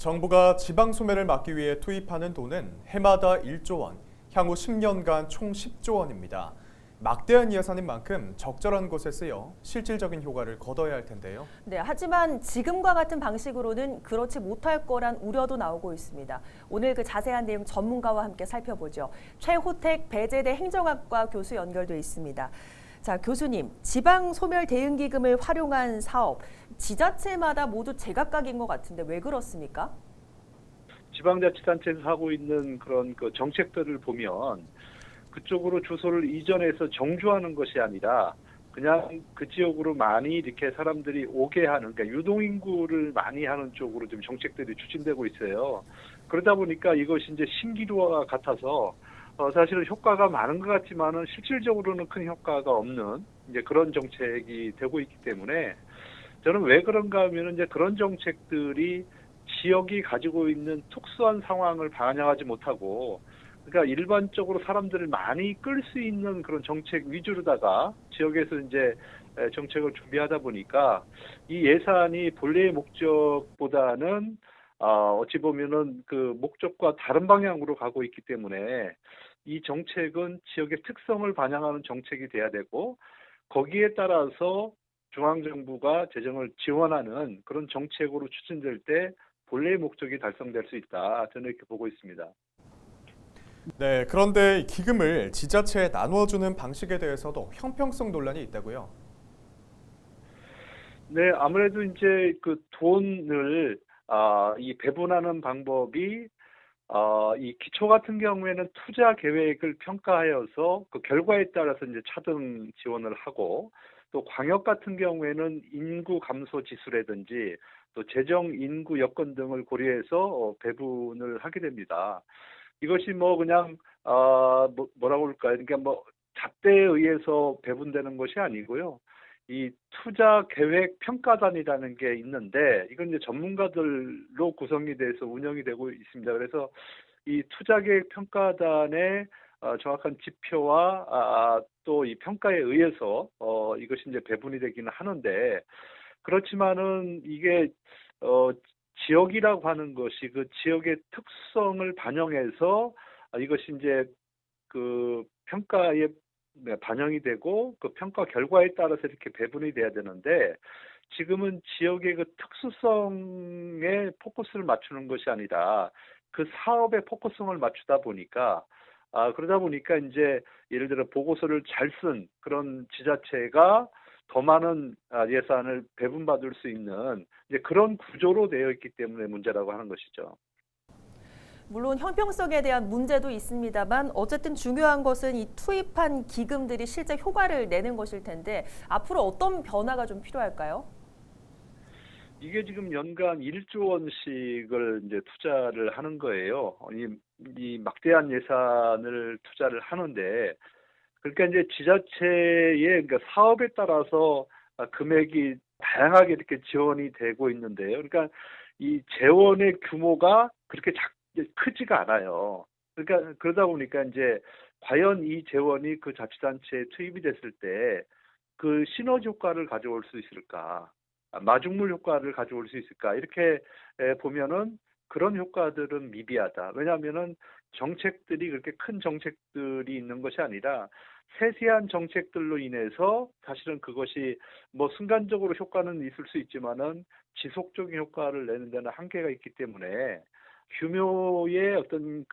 정부가 지방 소멸을 막기 위해 투입하는 돈은 해마다 1조 원, 향후 10년간 총 10조 원입니다. 막대한 예산인 만큼 적절한 곳에 쓰여 실질적인 효과를 거둬야 할 텐데요. 네, 하지만 지금과 같은 방식으로는 그렇지 못할 거란 우려도 나오고 있습니다. 오늘 그 자세한 내용 전문가와 함께 살펴보죠. 최호택 배재대 행정학과 교수 연결돼 있습니다. 자, 교수님, 지방 소멸 대응 기금을 활용한 사업, 지자체마다 모두 제각각인 것 같은데 왜 그렇습니까? 지방자치단체에서 하고 있는 그런 정책들을 보면 그쪽으로 주소를 이전해서 정주하는 것이 아니라 그냥 그 지역으로 많이 이렇게 사람들이 오게 하는, 그러니까 유동인구를 많이 하는 쪽으로 좀 정책들이 추진되고 있어요. 그러다 보니까 이것이 이제 신기루와 같아서 사실은 효과가 많은 것 같지만은 실질적으로는 큰 효과가 없는 이제 그런 정책이 되고 있기 때문에 저는 왜 그런가 하면은 이제 그런 정책들이 지역이 가지고 있는 특수한 상황을 반영하지 못하고, 그러니까 일반적으로 사람들을 많이 끌 수 있는 그런 정책 위주로다가 지역에서 이제 정책을 준비하다 보니까 이 예산이 본래의 목적보다는 어찌 보면은 그 목적과 다른 방향으로 가고 있기 때문에 이 정책은 지역의 특성을 반영하는 정책이 돼야 되고, 거기에 따라서 중앙정부가 재정을 지원하는 그런 정책으로 추진될 때 본래의 목적이 달성될 수 있다. 저는 이렇게 보고 있습니다. 네, 그런데 이 기금을 지자체에 나누어주는 방식에 대해서도 형평성 논란이 있다고요. 네, 아무래도 이제 그 돈을 이 배분하는 방법이 이 기초 같은 경우에는 투자 계획을 평가하여서 그 결과에 따라서 이제 차등 지원을 하고, 또 광역 같은 경우에는 인구 감소 지수라든지 또 재정 인구 여건 등을 고려해서 배분을 하게 됩니다. 이것이 뭐 그냥 뭐라고 할까요? 그러니까 뭐 잣대에 의해서 배분되는 것이 아니고요. 이 투자 계획 평가단이라는 게 있는데 이건 이제 전문가들로 구성이 돼서 운영이 되고 있습니다. 그래서 이 투자 계획 평가단의 정확한 지표와 또 이 평가에 의해서 이것이 이제 배분이 되기는 하는데, 그렇지만은 이게 지역이라고 하는 것이 그 지역의 특성을 반영해서 이것이 이제 그 평가에 반영이 되고 그 평가 결과에 따라서 이렇게 배분이 돼야 되는데, 지금은 지역의 그 특수성에 포커스를 맞추는 것이 아니라 그 사업에 포커스를 맞추다 보니까 그러다 보니까 이제 예를 들어 보고서를 잘 쓴 그런 지자체가 더 많은 예산을 배분받을 수 있는 이제 그런 구조로 되어 있기 때문에 문제라고 하는 것이죠. 물론 형평성에 대한 문제도 있습니다만 어쨌든 중요한 것은 이 투입한 기금들이 실제 효과를 내는 것일 텐데 앞으로 어떤 변화가 좀 필요할까요? 이게 지금 연간 1조 원씩을 이제 투자를 하는 거예요. 이 막대한 예산을 투자를 하는데, 그러니까 이제 지자체의 그러니까 사업에 따라서 금액이 다양하게 이렇게 지원이 되고 있는데요. 그러니까 이 재원의 규모가 그렇게 크지가 않아요. 그러니까 그러다 보니까 이제 과연 이 재원이 그 자치단체에 투입이 됐을 때 그 시너지 효과를 가져올 수 있을까? 마중물 효과를 가져올 수 있을까? 이렇게 보면은 그런 효과들은 미비하다. 왜냐하면은 정책들이 그렇게 큰 정책들이 있는 것이 아니라 세세한 정책들로 인해서 사실은 그것이 뭐 순간적으로 효과는 있을 수 있지만은 지속적인 효과를 내는 데는 한계가 있기 때문에 규모의 어떤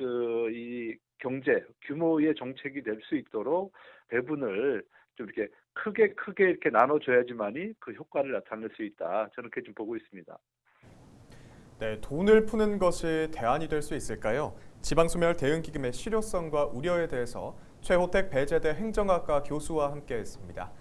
이 경제, 규모의 정책이 될 수 있도록 배분을 좀 이렇게 크게 이렇게 나눠줘야지만이 그 효과를 나타낼 수 있다. 저는 그렇게 좀 보고 있습니다. 네, 돈을 푸는 것이 대안이 될 수 있을까요? 지방소멸 대응기금의 실효성과 우려에 대해서 최호택 배재대 행정학과 교수와 함께했습니다.